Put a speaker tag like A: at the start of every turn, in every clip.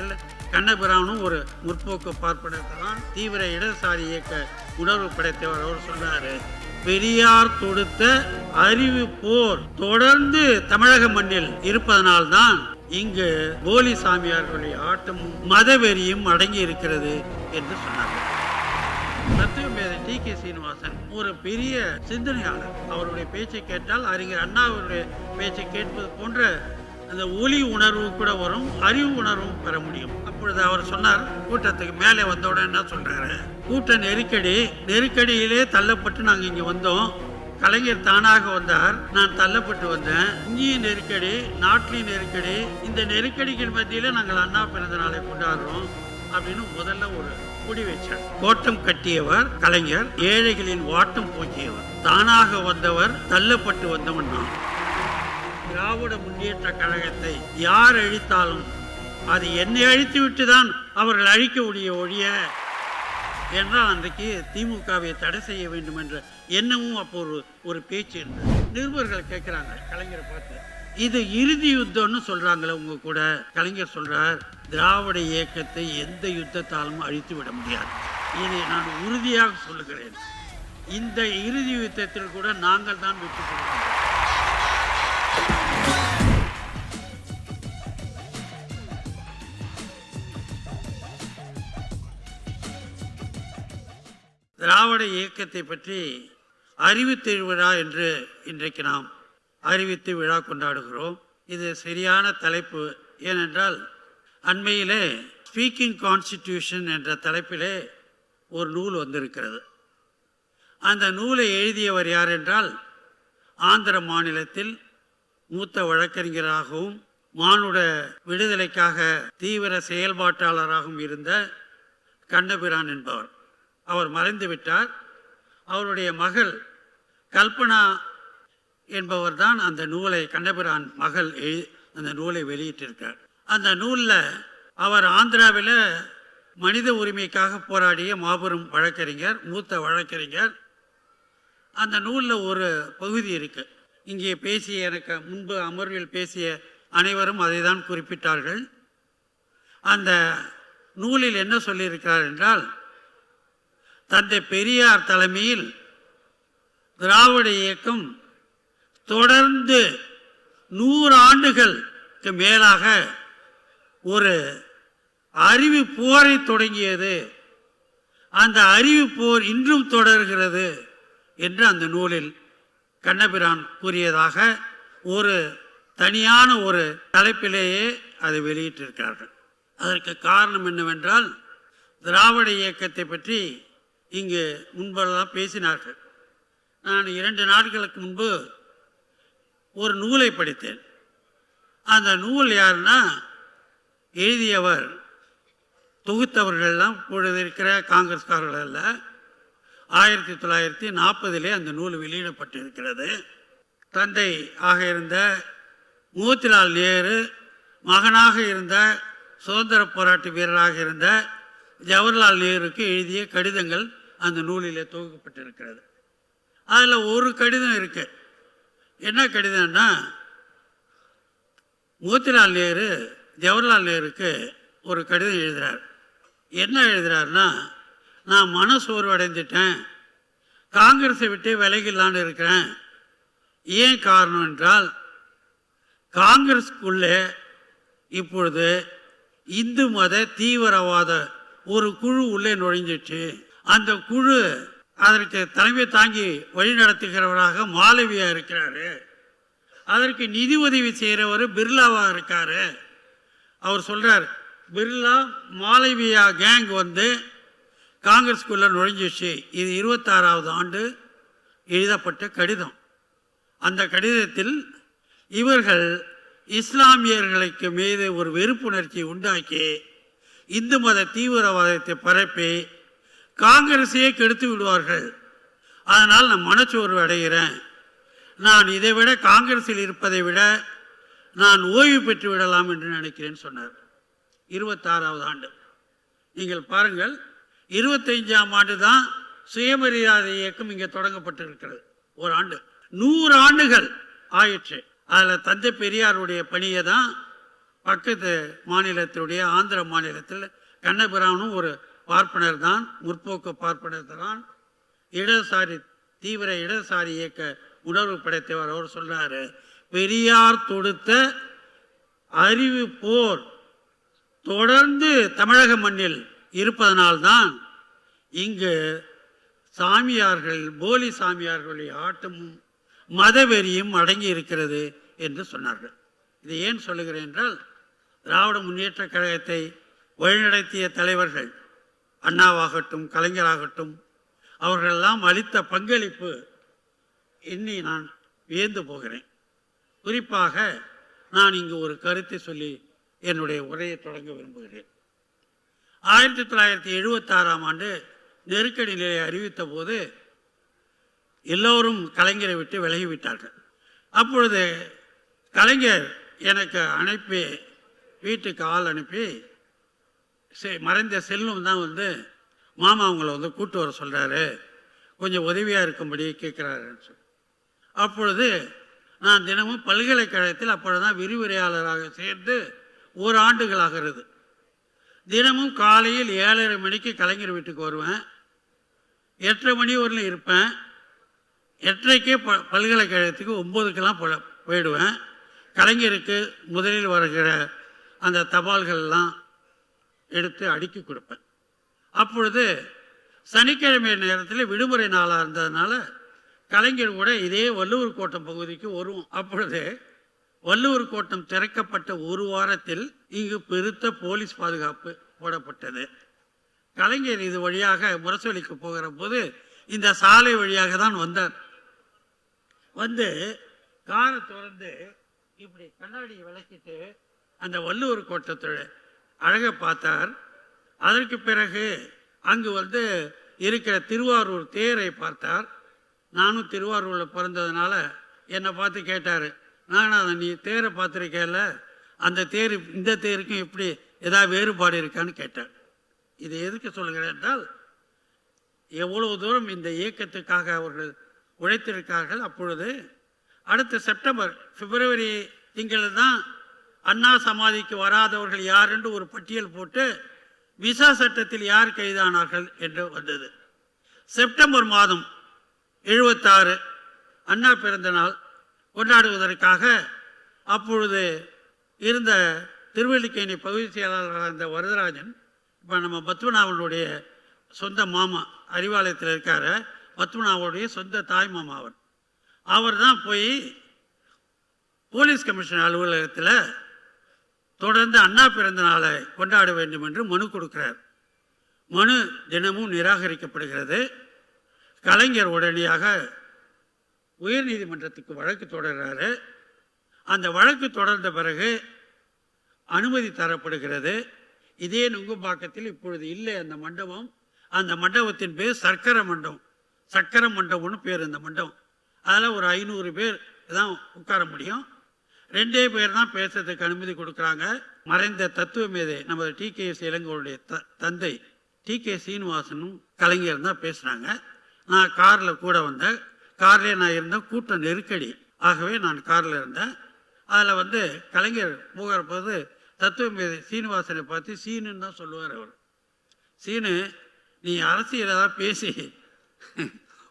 A: இயக்கத்தில் கண்ணபிரானும் ஒரு முற்போக்கு பார்ப்பனத்தான் தீவிர இடதுசாரி இயக்க உணர்வு படைத்தவர். அவர் சொன்னார், பெரியார் தொடுத்த அறிவு போர் தொடர்ந்து தமிழக மண்ணில் இருப்பதனால்தான் இங்கு போலி சாமியார்களுடைய ஆட்டமும் மதவெறியும் அடங்கி இருக்கிறது என்று சொன்னார். தத்துவமேதை டி.கே. சீனிவாசன் ஒரு பெரிய சிந்தனையாளர். அவருடைய பேச்சை கேட்டால் அறிஞர் அண்ணாவுடைய பேச்சை கேட்பது போன்ற அந்த ஒலி உணர்வு கூட வரும், அறிவு உணர்வும் பெற முடியும். அப்பொழுது அவர் சொன்னார், கூட்டத்துக்கு மேலே வந்தவுடன் என்ன சொல்றாரு, கூட்ட நெருக்கடியிலே தள்ளப்பட்டு நாங்கள் இங்கே வந்தோம். கலைஞர் தானாக வந்தார், நான் தள்ளப்பட்டு வந்தேன். இங்கேயும் நெருக்கடி, நாட்டிலையும் நெருக்கடி. இந்த நெருக்கடிகள் மத்தியில நாங்கள் அண்ணா பிறந்த நாளை கொண்டாடுறோம் அப்படின்னு முதல்ல ஒரு குடி வச்சார். கோட்டம் கட்டியவர் கலைஞர், ஏழைகளின் வாட்டம் போக்கியவர், தானாக வந்தவர், தள்ளப்பட்டு வந்தவன் நான். திராவிட முன்னேற்ற கழகத்தை யார் அழித்தாலும் அது என்னை அழித்து விட்டுதான் அவர்கள் அழிக்க ஒழிய என்றால் அன்றைக்கு திமுகவை தடை செய்ய வேண்டும் என்ற எண்ணமும் அப்போ ஒரு பேச்சு இருந்தது. நிருபர்கள் கேட்கிறாங்க கலைஞரை பார்த்து, இது இறுதி யுத்தம்னு சொல்றாங்களே உங்க கூட. கலைஞர் சொல்றார், திராவிட இயக்கத்தை எந்த யுத்தத்தாலும் அழித்து விட முடியாது. இதை நான் உறுதியாக சொல்லுகிறேன். இந்த இறுதி யுத்தத்தில் கூட நாங்கள் தான் வெற்றி பெறுவோம். திராவிட இயக்கத்தை பற்றி அறிவித்து விழா என்று இன்றைக்கு நாம் அறிவித்து விழா கொண்டாடுகிறோம். இது சரியான தலைப்பு. ஏனென்றால் அண்மையிலே ஸ்பீக்கிங் கான்ஸ்டிடியூஷன் என்ற தலைப்பிலே ஒரு நூல் வந்திருக்கிறது. அந்த நூலை எழுதியவர் யார் என்றால், ஆந்திர மாநிலத்தில் மூத்த வழக்கறிஞராகவும் மானுட விடுதலைக்காக தீவிர செயல்பாட்டாளராகவும் இருந்த கண்ணபிரான் என்பவர். அவர் மறைந்து விட்டார். அவருடைய மகள் கல்பனா என்பவர் தான் அந்த நூலை, கண்ணபிரான் மகள் அந்த நூலை வெளியிட்டிருக்கார். அந்த நூலில் அவர் ஆந்திராவில் மனித உரிமைக்காக போராடிய மாபெரும் வழக்கறிஞர், மூத்த வழக்கறிஞர். அந்த நூலில் ஒரு பகுதி இருக்கு. இங்கே பேசிய, எனக்கு முன்பு அமர்வில் பேசிய அனைவரும் அதை தான் குறிப்பிட்டார்கள். அந்த நூலில் என்ன சொல்லியிருக்கிறார் என்றால், தந்தை பெரியார் தலைமையில் திராவிட இயக்கம் தொடர்ந்து 100 ஆண்டுகளுக்கு மேலாக ஒரு அறிவு போரை தொடங்கியது. அந்த அறிவு போர் இன்றும் தொடர்கிறது என்று அந்த நூலில் கண்ணபிரான் கூறியதாக ஒரு தனியான ஒரு தலைப்பிலேயே அதை வெளியிட்டிருக்கிறார்கள். அதற்கு காரணம் என்னவென்றால், திராவிட இயக்கத்தை பற்றி இங்கு முன்பெல்லாம் பேசினார்கள். நான் 2 நாட்களுக்கு முன்பு ஒரு நூலை படித்தேன். அந்த நூல் யாருன்னா, எழுதியவர் தொகுத்தவர்கள்லாம் இப்பொழுது இருக்கிற காங்கிரஸ்காரர்கள் அல்ல. 1940 அந்த நூல் வெளியிடப்பட்டிருக்கிறது. தந்தை ஆக இருந்த மோதிலால் நேரு, மகனாக இருந்த சுதந்திர போராட்ட வீரராக இருந்த ஜவஹர்லால் நேருக்கு எழுதிய கடிதங்கள் அந்த நூலிலே தொகுக்கப்பட்டிருக்கிறது. அதில் ஒரு கடிதம் இருக்கு. என்ன கடிதம்னா, மோதிலால் நேரு ஜவஹர்லால் நேருக்கு ஒரு கடிதம் எழுதுகிறார். என்ன எழுதுகிறார்னா, நான் மனசோர்வு அடைந்துட்டேன், காங்கிரஸை விட்டு விலகிலான்னு இருக்கிறேன். ஏன் காரணம் என்றால், காங்கிரஸுக்குள்ளே இப்பொழுது இந்து மத தீவிரவாத ஒரு குழு உள்ளே நுழைஞ்சிட்டு, அந்த குழு அதற்கு தலைமை தாங்கி வழிநடத்துகிறவராக மாளவியா இருக்கிறாரு. அதற்கு நிதி உதவி செய்கிறவர் பிர்லாவா இருக்காரு. அவர் சொல்றார், பிர்லா மாளவியா கேங் வந்து காங்கிரஸுக்குள்ள நுழைஞ்சிச்சு. இது 26வது ஆண்டு எழுதப்பட்ட கடிதம். அந்த கடிதத்தில் இவர்கள் இஸ்லாமியர்களுக்கு மீது ஒரு வெறுப்புணர்ச்சி உண்டாக்கி இந்து மத தீவிரவாதத்தை பரப்பி காங்கிரஸையே கெடுத்து விடுவார்கள். அதனால் நான் மனச்சோர்வு அடைகிறேன். நான் இதை விட காங்கிரஸில் இருப்பதை விட நான் ஓய்வு பெற்று விடலாம் என்று நினைக்கிறேன் சொன்னார். 26வது ஆண்டு. நீங்கள் பாருங்கள், 25ஆம் ஆண்டு தான் சுயமரியாதை இயக்கம் இங்கே தொடங்கப்பட்டிருக்கிறது. ஒரு ஆண்டு, 100 ஆண்டுகள் ஆயிற்று. அதில் தந்தை பெரியாருடைய பணியை தான் பக்கத்து மாநிலத்தினுடைய ஆந்திர மாநிலத்தில் கண்ணபிரானும் ஒரு பார்ப்பனர் தான், முற்போக்கு பார்ப்பனர் தான், இடதுசாரி தீவிர இடதுசாரி இயக்க உணர்வு படைத்தவர். அவர் சொல்றாரு, பெரியார் தொடுத்த அறிவு போர் தொடர்ந்து தமிழக மண்ணில் இருப்பதனால்தான் இங்கு சாமியார்கள் போலி சாமியார்களுடைய ஆட்டமும் மதவெறியும் அடங்கி இருக்கிறது என்று சொன்னார்கள். இதை ஏன் சொல்லுகிறேன் என்றால், திராவிட முன்னேற்ற கழகத்தை வழிநடத்திய தலைவர்கள் அண்ணாவாகட்டும் கலைஞராகட்டும் அவர்களெல்லாம் அளித்த பங்களிப்பு எண்ணி நான் வியந்து போகிறேன். குறிப்பாக நான் இங்கு ஒரு கருத்தை சொல்லி என்னுடைய உரையை தொடங்க விரும்புகிறேன். 1976ஆம் ஆண்டு நெருக்கடி நிலையை அறிவித்த போது எல்லோரும் கலைஞரை விட்டு விலகிவிட்டார்கள். அப்பொழுது கலைஞர் எனக்கு அனுப்பி வீட்டுக்கு ஆள் அனுப்பி, மறைந்த செல்வம் தான் வந்து மாமா அவங்கள வந்து கூட்டு வர சொல்கிறாரு, கொஞ்சம் உதவியாக இருக்கும்படி கேட்குறாருன்னு சொல்லி. அப்பொழுது நான் தினமும் பல்கலைக்கழகத்தில் அப்பொழுதுதான் விரிவுரையாளராக சேர்ந்து ஓராண்டுகளாகிறது. தினமும் காலையில் 7:30 மணிக்கு கலைஞர் வீட்டுக்கு வருவேன், 8:30 மணி வரலும் இருப்பேன். 8:30க்கே பல்கலைக்கழகத்துக்கு 9க்கெல்லாம் போயிடுவேன். கலைஞருக்கு முதலில் வருகிற அந்த தபால்கள்லாம் எடுத்து அடுக்கி கொடுப்பேன். அப்பொழுது சனிக்கிழமை நேரத்தில் விடுமுறை நாளாக இருந்ததுனால கலைஞர் கூட இதே வள்ளுவர் கோட்டம் பகுதிக்கு வரும். அப்பொழுது வள்ளுவர் கோட்டம் திறக்கப்பட்ட ஒரு வாரத்தில் இங்கு பெருத்த போலீஸ் பாதுகாப்பு போடப்பட்டது. கலைஞர் இது வழியாக முரசொலிக்கு போகிற போது இந்த சாலை வழியாக தான் வந்தார். வந்து காரை திறந்து இப்படி கண்ணாடியை விளக்கிட்டு அந்த வள்ளுவர் கோட்டத்தோட அழகை பார்த்தார். அதற்கு பிறகு அங்கு வந்து இருக்கிற திருவாரூர் தேரை பார்த்தார். நானும் திருவாரூரில் பிறந்ததுனால என்னை பார்த்து கேட்டார், நானும் நீ தேரை பார்த்துருக்கேல்ல, அந்த தேர் இந்த தேருக்கும் எப்படி ஏதாவது வேறுபாடு இருக்கான்னு கேட்டார். இது எதுக்கு சொல்லுகிறேன் என்றால், எவ்வளவு தூரம் இந்த இயக்கத்துக்காக அவர்கள் உழைத்திருக்கார்கள். அப்பொழுது அடுத்த செப்டம்பர் பிப்ரவரி திங்களில் தான் அண்ணா சமாதிக்கு வராதவர்கள் யார் என்று ஒரு பட்டியல் போட்டு விசா சட்டத்தில் யார் கைதானார்கள் என்று வந்தது. செப்டம்பர் மாதம் 76 அண்ணா பிறந்த நாள் கொண்டாடுவதற்காக அப்பொழுது இருந்த திருவல்லிக்கேணி பகுதி செயலாளராக இருந்த வரதராஜன், இப்போ நம்ம பத்மநாபனுடைய சொந்த மாமா, அறிவாலயத்தில் இருக்கார பத்மநாபனுடைய சொந்த தாய் மாமா அவர் தான் போய் போலீஸ் கமிஷனர் அலுவலகத்தில் தொடர்ந்து அண்ணா பிறந்த நாளை கொண்டாட வேண்டும் என்று மனு கொடுக்கிறார். மனு தினமும் நிராகரிக்கப்படுகிறது. கலைஞர் உடனடியாக உயர்நீதிமன்றத்துக்கு வழக்கு தொடர்கிறாரு. அந்த வழக்கு தொடர்ந்த பிறகு அனுமதி தரப்படுகிறது. இதே நுங்கம்பாக்கத்தில் இப்பொழுது இல்லை அந்த மண்டபம். அந்த மண்டபத்தின் பேர் சக்கர மண்டபம்னு பேர். இந்த மண்டபம் அதில் ஒரு 500 பேர் தான் உட்கார முடியும். 2 பேர் தான் பேசுறதுக்கு அனுமதி கொடுக்குறாங்க. மறைந்த தத்துவ மேதை நம்ம டிகேஎஸ் இளங்கோவுடைய தந்தை டிகே சீனிவாசனும் கலைஞர் தான் பேசுகிறாங்க. நான் காரில் கூட வந்தேன். கார்லேயே நான் இருந்தேன். கூட்டம் நெருக்கடி, ஆகவே நான் காரில் இருந்தேன். அதில் வந்து கலைஞர் போகிற போது தத்துவ மேதை சீனிவாசனை பார்த்து சீனுன்னு தான் சொல்லுவார் அவர். சீனு, நீ அரசியல் ஏதாவது பேசி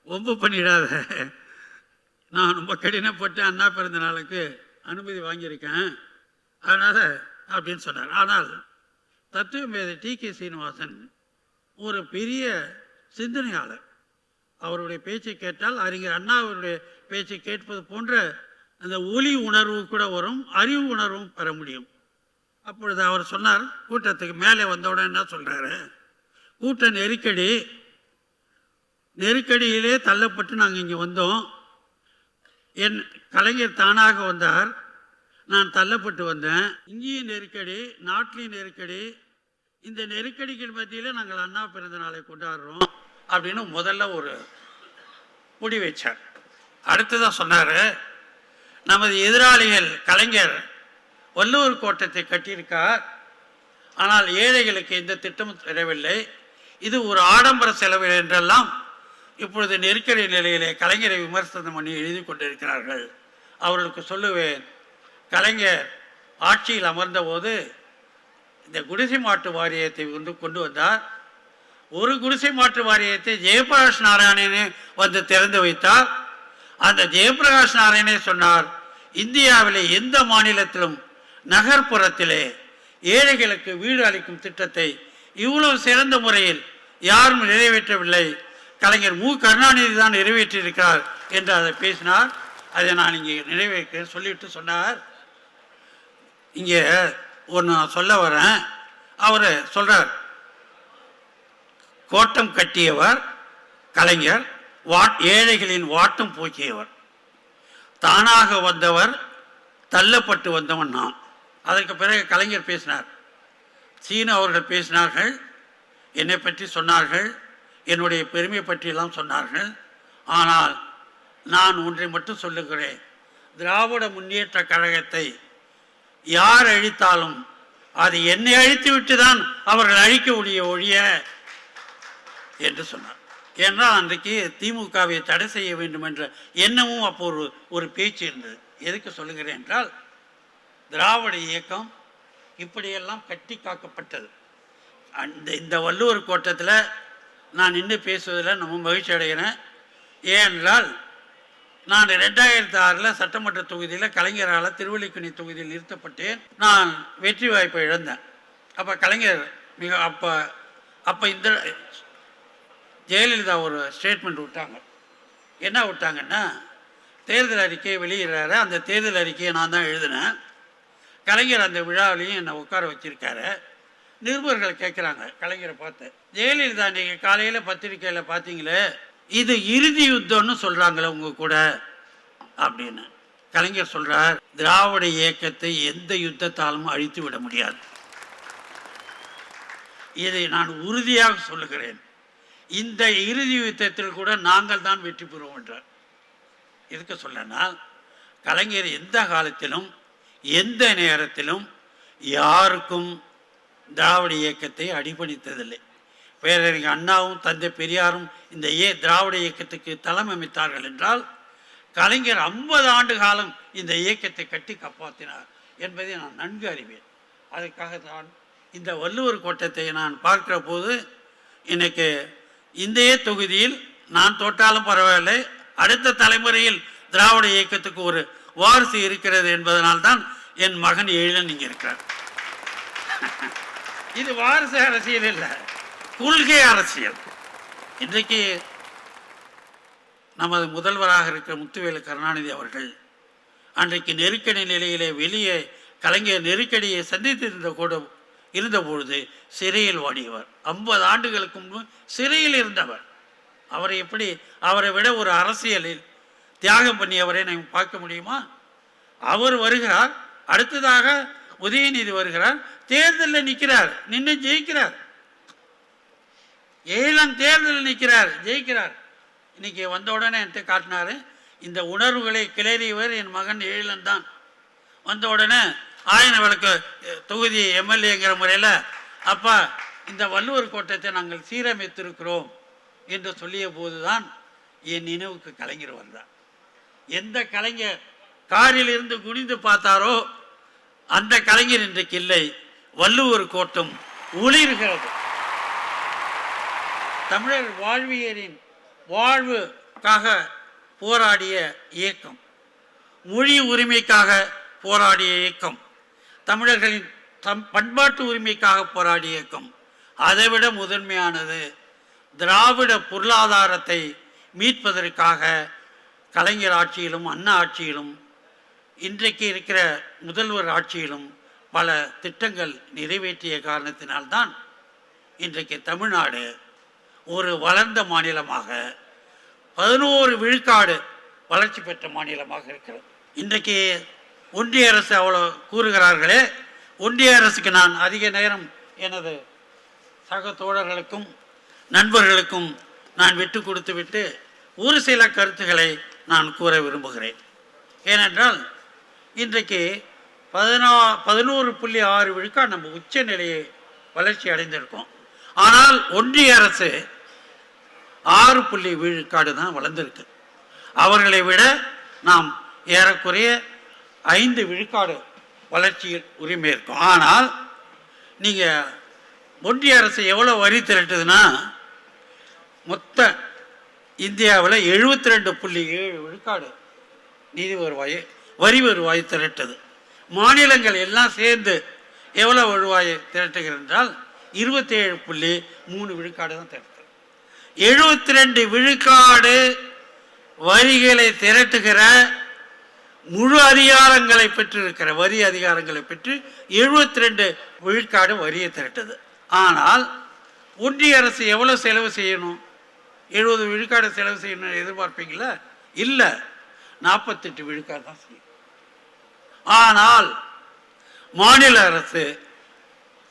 A: ஒம்பு பண்ணிடாத, நான் ரொம்ப கடினப்பட்டு அண்ணா பிறந்த நாளுக்கு அனுமதி வாங்கியிருக்கேன், அதனால் அப்படின்னு சொன்னார். ஆனால் தத்துவ மேதை டிகே சீனிவாசன் ஒரு பெரிய சிந்தனையாளர். அவருடைய பேச்சை கேட்டால் அறிஞர் அண்ணாவுடைய பேச்சை கேட்பது போன்ற அந்த ஒலி உணர்வு கூட வரும், அறிவு உணர்வும் பெற முடியும். அப்பொழுது அவர் சொன்னார், கூட்டத்துக்கு மேலே வந்தவுடன் என்ன சொல்கிறாரு, கூட்ட நெருக்கடியிலே தள்ளப்பட்டு நாங்கள் இங்கே வந்தோம். என் கலைஞர் தானாக வந்தார், நான் தள்ளப்பட்டு வந்தேன். இங்கேயும் நெருக்கடி, நாட்டிலையும் நெருக்கடி, இந்த நெருக்கடிகள் மத்தியில் நாங்கள் அண்ணா பிறந்த நாளை கொண்டாடுறோம் அப்படின்னு முதல்ல ஒரு முடி வச்சார். அடுத்ததான் சொன்னார், நமது எதிராளிகள் கலைஞர் வள்ளுவர் கோட்டத்தை கட்டியிருக்கார், ஆனால் ஏழைகளுக்கு எந்த திட்டமும் தரவில்லை, இது ஒரு ஆடம்பர செலவு என்றெல்லாம் இப்பொழுது நெருக்கடி நிலையிலே கலைஞரை விமர்சனம் பண்ணி எழுதி கொண்டிருக்கிறார்கள். அவர்களுக்கு சொல்லுவேன், கலைஞர் ஆட்சியில் அமர்ந்தபோது இந்த குடிசை மாற்று வாரியத்தை கொண்டு வந்தார். ஒரு குடிசை மாற்று வாரியத்தை ஜெயபிரகாஷ் நாராயணனே வந்து திறந்து வைத்தார். அந்த ஜெயபிரகாஷ் நாராயணே சொன்னார், இந்தியாவிலே எந்த மாநிலத்திலும் நகர்ப்புறத்திலே ஏழைகளுக்கு வீடு அளிக்கும் திட்டத்தை இவ்வளவு சிறந்த முறையில் யாரும் நிறைவேற்றவில்லை, கலைஞர் மு கருணாநிதி தான் நிறைவேற்றியிருக்கிறார் என்று அதை பேசினார். அதை நான் இங்கே நிறைவேற்கிறேன் சொல்லிட்டு சொன்னார். இங்கே ஒன்று சொல்ல வரேன். அவர் சொல்றார், கோட்டம் கட்டியவர் கலைஞர், ஏழைகளின் வாட்டம் போக்கியவர், தானாக வந்தவர், தள்ளப்பட்டு வந்தவன் நான். அதற்கு பிறகு கலைஞர் பேசினார். சீனு அவர்கள் பேசினார்கள், என்னை பற்றி சொன்னார்கள், என்னுடைய பெருமை பற்றியெல்லாம் சொன்னார்கள். ஆனால் நான் ஒன்றை மட்டும் சொல்லுகிறேன், திராவிட முன்னேற்ற கழகத்தை யார் அழித்தாலும் அது என்னை அழித்து விட்டு தான் அவர்கள் அழிக்க ஒழிய என்று சொன்னார். ஏன்னால் அன்றைக்கு திமுகவை தடை செய்ய வேண்டும் என்ற எண்ணமும் அப்போ ஒரு பேச்சு இருந்தது. எதுக்கு சொல்லுகிறேன் என்றால், திராவிட இயக்கம் இப்படியெல்லாம் கட்டி காக்கப்பட்டது. இந்த வள்ளுவர் கோட்டத்தில் நான் நின்று பேசுவதில் நம்ம மகிழ்ச்சி அடைகிறேன். ஏனென்றால் நான் 2006 சட்டமன்ற தொகுதியில் கலைஞரால் திருவல்லிக்கணி தொகுதியில் நிறுத்தப்பட்டேன். நான் வெற்றி வாய்ப்பை இழந்தேன். அப்போ கலைஞர் அப்போ இந்த ஜெயலலிதா ஒரு ஸ்டேட்மெண்ட் விட்டாங்க. என்ன விட்டாங்கன்னா, தேர்தல் அறிக்கையை வெளியிடுறாரு. அந்த தேர்தல் அறிக்கையை நான் தான் எழுதினேன். கலைஞர் அந்த விழாவிலையும் என்னை உட்கார வச்சிருக்காரு. நிருபர்கள் கேட்குறாங்க கலைஞரை பார்த்து, ஜெயலலிதா நீங்கள் காலையில் பத்திரிக்கையில் பார்த்தீங்களே, இது இறுதி யுத்தம்னு சொல்கிறாங்களே உங்கள் கூட அப்படின்னு. கலைஞர் சொல்கிறார், திராவிட இயக்கத்தை எந்த யுத்தத்தாலும் அழித்து விட முடியாது, இதை நான் உறுதியாக சொல்லுகிறேன். இந்த இறுதி யுத்தத்தில் கூட நாங்கள் தான் வெற்றி பெறுவோம் என்றார். எதுக்கு சொல்லனால், கலைஞர் எந்த காலத்திலும் எந்த நேரத்திலும் யாருக்கும் திராவிட இயக்கத்தை அடிபணித்ததில்லை. பேரறிஞர் அண்ணாவும் தந்தை பெரியாரும் இந்த திராவிட இயக்கத்துக்கு தலைமை அமைத்தார்கள் என்றால், கலைஞர் 50 ஆண்டு காலம் இந்த இயக்கத்தை கட்டி காப்பாற்றினார் என்பதை நான் நன்கு அறிவேன். அதுக்காக தான் இந்த வள்ளுவர் கோட்டத்தை நான் பார்க்கிற போது எனக்கு இந்த தொகுதியில் நான் தோற்றாலும் பரவாயில்லை, அடுத்த தலைமுறையில் திராவிட இயக்கத்துக்கு ஒரு வாரிசு இருக்கிறது என்பதனால்தான் என் மகன் எழிலன் இங்கே இருக்கிறார். இது வாரிசு அரசியல் இல்லை, கொள்கை அரசியல். இன்றைக்கு நமது முதல்வராக இருக்கிற முத்துவேலு கருணாநிதி அவர்கள் அன்றைக்கு நெருக்கடி நிலையிலே வெளியே கலைஞர் நெருக்கடியை இருந்தபொழுது சிறையில் வாடியவர். 50 ஆண்டுகளுக்கு முன்பு சிறையில் இருந்தவர். அவரை விட ஒரு அரசியலில் தியாகம் பண்ணியவரை நாம் பார்க்க முடியுமா? அவர் வருகிறார், அடுத்ததாக உதயநிதி வருகிறார், தேர்தலில் நிற்கிறார், நின்று ஜெயிக்கிறார். ஏழன் தேர்தலில் நிற்கிறார், ஜெயிக்கிறார். இன்னைக்கு வந்த உடனே என்கிட்ட காட்டினார். இந்த உணர்வுகளை கிளறியவர் என் மகன் எழிலன் தான். வந்த உடனே ஆயன விளக்கு தொகுதி எம்எல்ஏங்கிற முறையில், அப்பா இந்த வள்ளுவர் கோட்டத்தை நாங்கள் சீரமைத்திருக்கிறோம் என்று சொல்லிய போதுதான் என் நினைவுக்கு கலைஞர் வந்தார். எந்த கலைஞர் காரில் இருந்து குனிந்து பார்த்தாரோ அந்த கலைஞர் இன்றைக்கு இல்லை. வள்ளுவர் கோட்டம் ஒளிர்கிறது. தமிழர் வாழ்வியரின் வாழ்வுக்காக போராடிய இயக்கம், மொழி உரிமைக்காக போராடிய இயக்கம், தமிழர்களின் பண்பாட்டு உரிமைக்காக போராடிய இயக்கம். அதைவிட முதன்மையானது திராவிட பொருளாதாரத்தை மீட்பதற்காக கலைஞர் ஆட்சியிலும் அண்ணா ஆட்சியிலும் இன்றைக்கு இருக்கிற முதல்வர் ஆட்சியிலும் பல திட்டங்கள் நிறைவேற்றிய காரணத்தினால்தான் இன்றைக்கு தமிழ்நாடு ஒரு வளர்ந்த மாநிலமாக 11 விழுக்காடு வளர்ச்சி பெற்ற மாநிலமாக இருக்கிறது. இன்றைக்கு ஒன்றிய அரசு அவ்வளோ கூறுகிறார்களே, ஒன்றிய அரசுக்கு நான் அதிக நேரம் எனது சக தோழர்களுக்கும் நண்பர்களுக்கும் நான் விட்டு கொடுத்து விட்டு ஒரு சில கருத்துக்களை நான் கூற விரும்புகிறேன். ஏனென்றால் இன்றைக்கு 11.6 விழுக்காடு நம்ம உச்ச நிலையை வளர்ச்சி அடைந்திருக்கோம். ஆனால் ஒன்றிய அரசு 6 விழுக்காடு தான் வளர்ந்திருக்கு. அவர்களை விட நாம் ஏறக்குறைய 5 விழுக்காடு வளர்ச்சியில் உரிமை இருக்கும். ஆனால் நீங்கள் ஒன்றிய அரசு எவ்வளோ வரி திரட்டுதுன்னா, மொத்த இந்தியாவில் 72.7 விழுக்காடு நிதி வருவாய் வரி வருவாய் திரட்டுது. மாநிலங்கள் எல்லாம் சேர்ந்து எவ்வளோ வருவாயை திரட்டுகிறது என்றால் 27.3 விழுக்காடு தான் திரட்டுது. 72 விழுக்காடு வரிகளை திரட்டுகிற முழு அதிகாரங்களை பெற்றிருக்கிற வரி அதிகாரங்களை பெற்று 72 விழுக்காடு வரியை திரட்டுது. ஆனால் ஒன்றிய அரசு எவ்வளோ செலவு செய்யணும்? 70 விழுக்காடு செலவு செய்யணும்னு எதிர்பார்ப்பீங்களா? இல்லை, 48 விழுக்காடு தான் செய்யும். ஆனால் மாநில அரசு,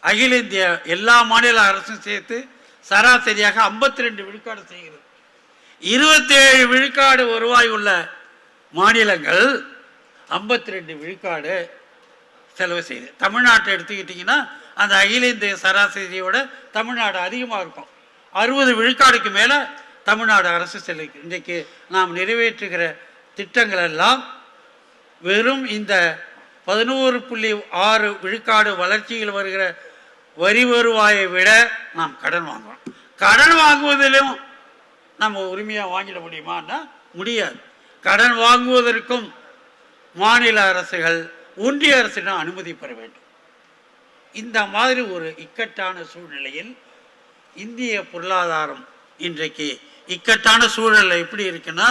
A: அகில இந்திய எல்லா மாநில அரசும் சேர்த்து சராசரியாக 52 விழுக்காடு செய்கிறது. 27 விழுக்காடு வருவாய் உள்ள மாநிலங்கள் 52 விழுக்காடு செலவு செய்யுது. தமிழ்நாட்டை எடுத்துக்கிட்டிங்கன்னா அந்த அகில இந்திய சராசரியோட தமிழ்நாடு அதிகமாக இருக்கும். 60 விழுக்காடுக்கு மேலே தமிழ்நாடு அரசு செலவு. இன்றைக்கு நாம் நிறைவேற்றுகிற திட்டங்கள் எல்லாம் வெறும் இந்த 11.6 விழுக்காடு வளர்ச்சியில் வருகிற வரி வருவாயை விட நாம் கடன் வாங்குறோம். கடன் வாங்குவதிலும் நம்ம உரிமையாக வாங்கிட முடியுமான்னா முடியாது. கடன் வாங்குவதற்கும் மாநில அரசுகள் ஒன்றிய அரசிடம் அனுமதி பெற வேண்டும். இந்த மாதிரி ஒரு இக்கட்டான சூழ்நிலையில் இந்திய பொருளாதாரம் இன்றைக்கு இக்கட்டான சூழல் எப்படி இருக்குன்னா,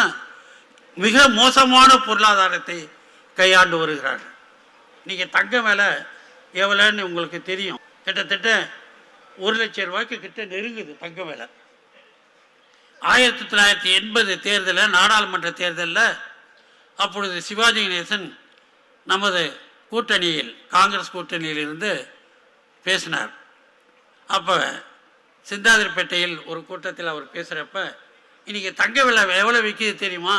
A: மிக மோசமான பொருளாதாரத்தை கையாண்டு வருகிறார்கள். நீங்கள் தங்க விலை எவ்வளோன்னு உங்களுக்கு தெரியும். கிட்டத்தட்ட 1 லட்சம் ரூபாய்க்கு கிட்ட நெருங்குது தங்க விலை. 1980 தேர்தலில், நாடாளுமன்ற தேர்தலில் அப்பொழுது சிவாஜி கணேசன் நமது கூட்டணியில், காங்கிரஸ் கூட்டணியில் இருந்து பேசினார். அப்போ சிந்தாதிரிப்பேட்டையில் ஒரு கூட்டத்தில் அவர் பேசுகிறப்ப, இன்றைக்கி தங்க விலை எவ்வளோ விற்கிது தெரியுமா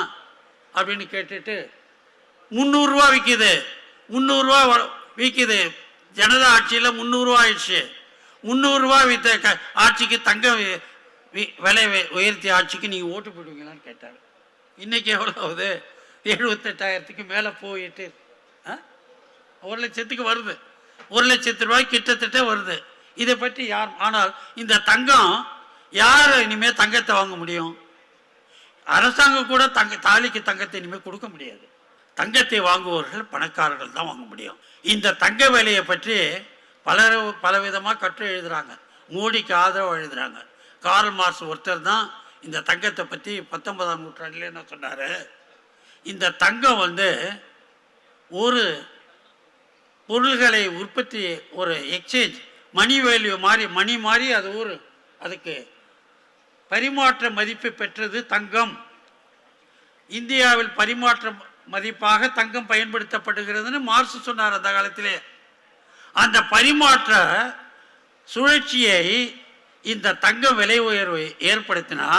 A: அப்படின்னு கேட்டுட்டு, 300 ரூபா விற்கிது, 300 ரூபா விற்கிது, ஜனதா ஆட்சியில் 300 ரூபா ஆயிடுச்சு, 300 ரூபா விற்ற ஆட்சிக்கு தங்க விலை உயர்த்திய ஆட்சிக்கு நீங்கள் ஓட்டு போடுவீங்களான்னு கேட்டார். இன்றைக்கி எவ்வளோ ஆகுது? 78,000க்கு மேலே போயிட்டு 1 லட்சத்துக்கு வருது. 1 லட்சத்து ரூபாய்க்கு கிட்டத்தட்ட வருது. இதை பற்றி யார்? ஆனால் இந்த தங்கம், யார் இனிமேல் தங்கத்தை வாங்க முடியும்? அரசாங்கம் கூட தாலிக்கு தங்கத்தை இனிமேல் கொடுக்க முடியாது. தங்கத்தை வாங்குபவர்கள் பணக்காரர்கள் தான் வாங்க முடியும். இந்த தங்க விலையை பற்றி பலவிதமாக கற்று எழுதுகிறாங்க. மோடிக்கு ஆதரவு எழுதுகிறாங்க. கார்ல் மார்க்ஸ் ஒருத்தர் தான் இந்த தங்கத்தை பற்றி 19ஆம் நூற்றாண்டில் என்ன சொன்னார், இந்த தங்கம் ஒரு பொருள்களை உற்பத்தி, ஒரு எக்ஸ்சேஞ்ச், மணி வேல்யூ மாதிரி, மணி மாதிரி அது அதுக்கு பரிமாற்ற மதிப்பு பெற்றது தங்கம். இந்தியாவில் பரிமாற்ற மதிப்பாக தங்கம் பயன்படுத்தப்படுகிறதுன்னு மார்க்ஸ் சொன்னார் அந்த காலத்திலே. அந்த பரிமாற்ற சுழற்சியை இந்த தங்க விலை உயர்வை ஏற்படுத்தினா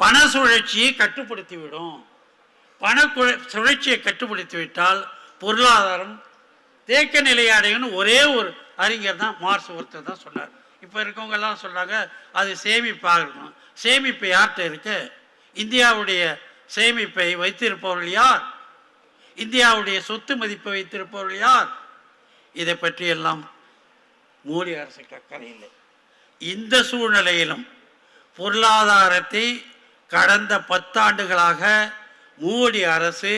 A: பண சுழற்சியை கட்டுப்படுத்திவிடும். பண சுழற்சியை கட்டுப்படுத்திவிட்டால் பொருளாதாரம் தேக்க நிலை அடையணும். ஒரே ஒரு அறிஞர் தான், மார்க்ஸ் ஒருத்தர் தான் சொன்னார். இப்போ இருக்கவங்கெல்லாம் சொல்கிறாங்க அது சேமிப்பாக இருக்கணும். சேமிப்பு யார்கிட்ட இருக்கு? இந்தியாவுடைய சேமிப்பை வைத்திருப்பவர்கள் யார்? இந்தியாவுடைய சொத்து மதிப்பை வைத்திருப்பவர்கள் யார்? இதை பற்றியெல்லாம் மோடி அரசுக்கு அக்கறை இல்லை. இந்த சூழ்நிலையிலும் பொருளாதாரத்தை கடந்த 10 ஆண்டுகளாக மோடி அரசு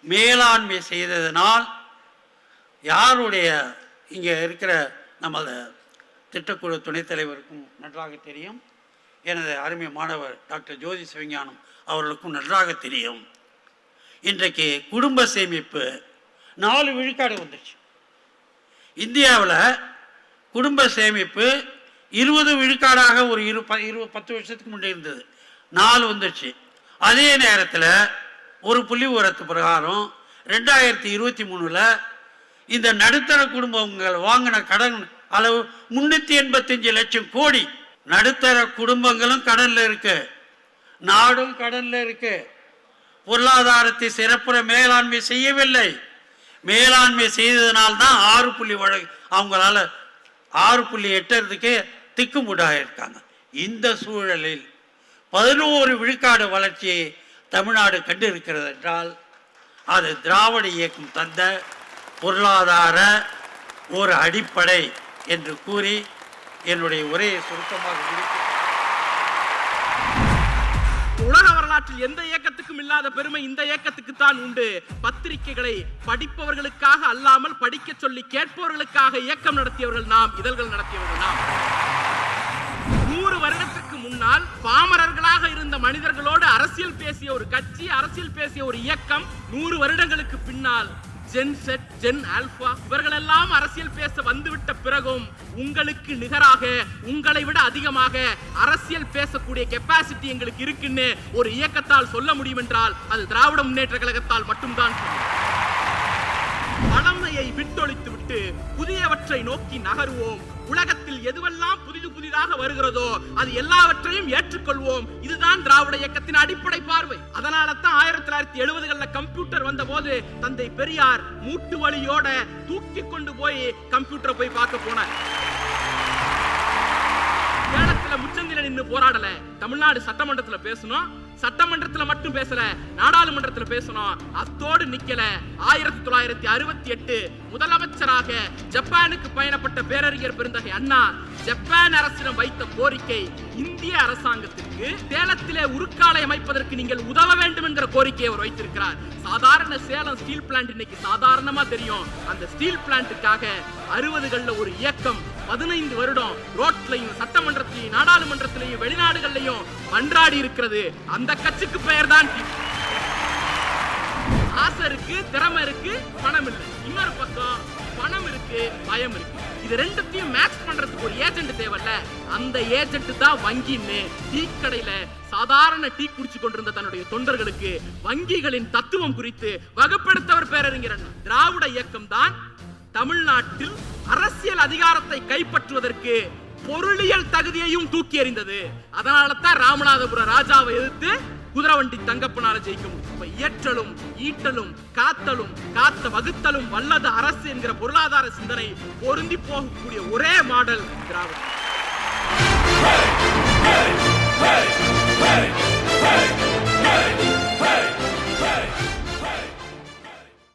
A: மேலாண்மை செய்ததனால், யாருடைய இங்கே இருக்கிற நமது திட்டக்குழு துணைத் தலைவருக்கும் நன்றாக தெரியும், எனது அருமை மாணவர் டாக்டர் ஜோதி சிவஞானம் அவர்களுக்கும் நன்றாக தெரியும், இன்றைக்கு குடும்ப சேமிப்பு 4 விழுக்காடு வந்துடுச்சு. இந்தியாவில் குடும்ப சேமிப்பு 20 விழுக்காடாக ஒரு 10 வருஷத்துக்கு முன்னே இருந்தது, 4 வந்துடுச்சு. அதே நேரத்தில் ஒரு புள்ளி உரத்து பிரகாரம் 2023 இந்த நடுத்தர குடும்பங்கள் வாங்கின கடன் அளவு 385 லட்சம் கோடி. நடுத்தர குடும்பங்களும் கடனில் இருக்கு, நாடும் கடனில் இருக்கு. பொருளாதாரத்தை சிறப்புற மேலாண்மை செய்யவில்லை. மேலாண்மை செய்ததனால்தான் 6 அவங்களால 6.8 எட்டுறதுக்கு திக்குமுடாக இருக்காங்க. இந்த சூழலில் 11 விழுக்காடு வளர்ச்சியை தமிழ்நாடு கண்டு இருக்கிறது என்றால் அது திராவிட இயக்கம் தந்த பொருளாதார ஒரு அடிப்படை என்று கூறி என்னுடைய உரையை சுருக்கமாக முடிக்கிறேன்.
B: உலக வரலாற்றில் எந்த இயக்கத்துக்கும் இல்லாத பெருமை இந்த இயக்கத்துக்கு தான் உண்டு. பத்திரிகைகளை படிப்பவர்களுக்காக அல்லாமல் படிக்க சொல்லி கேட்பவர்களுக்காக இயக்கம் நடத்தியவர்கள் நாம், இதழ்கள் நடத்தியவர்கள் நாம். 100 வருடத்துக்கு முன்னால் பாமரர்களாக இருந்த மனிதர்களோடு அரசியல் பேசிய ஒரு கட்சி, அரசியல் பேசிய ஒரு இயக்கம் 100 வருடங்களுக்கு பின்னால் ஜென் செட், ஜென் ஆல்பா இவர்களெல்லாம் அரசியல் பேச வந்துவிட்ட பிறகும் உங்களுக்கு நிகராக, உங்களை விட அதிகமாக அரசியல் பேசக்கூடிய கெப்பாசிட்டி எங்களுக்கு இருக்குன்னு ஒரு இயக்கத்தால் சொல்ல முடியும் என்றால் அது திராவிட முன்னேற்ற கழகத்தால் மட்டும்தான். பழமையை விட்டொழித்து விட்டு புதியவற்றை நோக்கி நகருவோம். உலகத்தில் எதுவெல்லாம் புதிதாக வருகிறதோ அது எல்லாவற்றையும் ஏற்றுக்கொள்வோம். இதுதான் திராவிட இயக்கத்தின் அடிப்படை பார்வை. அதனால தான் 1970களில் கம்ப்யூட்டர் வந்த போது தந்தை பெரியார் மூட்டு வலியோட தூக்கி கொண்டு போய் கம்ப்யூட்டரை போய் பார்க்க போனார். சேலத்துல முச்சந்தில நின்று போராடல, தமிழ்நாடு சட்டமன்றத்துல பேசணும். சட்டமன்றத்துல மட்டும் பேசல, நாடாளுமன்றத்துல பேசணும். அத்தோடு நிக்கல. 1968 முதலமைச்சராக ஜப்பானுக்கு பயணப்பட்ட பேரறிஞர் பெருந்தகை அண்ணா ஜப்பான் அரசிடம் வைத்த கோரிக்கை இந்திய அரசாங்கத்திற்கு சேலத்திலே உருக்காலை அமைப்பதற்கு நீங்கள் உதவ வேண்டும் என்கிற கோரிக்கையை அவர் வைத்திருக்கிறார். சாதாரண சேலம் ஸ்டீல் பிளான்ட் இன்னைக்கு சாதாரணமா தெரியும். அந்த ஸ்டீல் பிளான்ட்டுக்காக 60களில் ஒரு இயக்கம் 15 வருடம் ரோட்லையும் சட்டமன்றத்திலையும் நாடாளுமன்றத்திலையும் வெளிநாடுகள்லையும் மன்றாடி இருக்கிறது. அந்த கட்சிக்கு பெயர் தான். ஆசை இருக்கு, திறமை இருக்கு, பணம் இல்லை. இன்னொரு பக்கம் பணம் இருக்கு, பயம் இருக்கு. இது ரெண்டுத்தையும் மேட்ச் பண்றதுக்கு ஒரு ஏஜென்ட் தேவையில்ல. அந்த ஏஜென்ட் தான் வங்கின்னு டீ கடையில சாதாரண டீ குடிச்சு கொண்டிருந்த தன்னுடைய தொண்டர்களுக்கு வங்கிகளின் தத்துவம் குறித்து வகுப்படுத்தவர் பேரறிஞர் அண்ணா. திராவிட இயக்கம் தான் தமிழ்நாட்டில் அரசியல் அதிகாரத்தை கைப்பற்றுவதற்கு பொருளியல் தகுதியையும் தூக்கி எறிந்தது. அதனால தான் ராமநாதபுரம் ராஜாவை எதிர்த்து குதிரவண்டி தங்கப்பனால ஜெயிக்க முடியும். இயற்றலும் ஈட்டலும் காத்தலும் காத்த வகுத்தலும் வல்லது அரசு என்கிற பொருளாதார சிந்தனை பொருந்தி போகக்கூடிய ஒரே மாடல் திராவிடம்.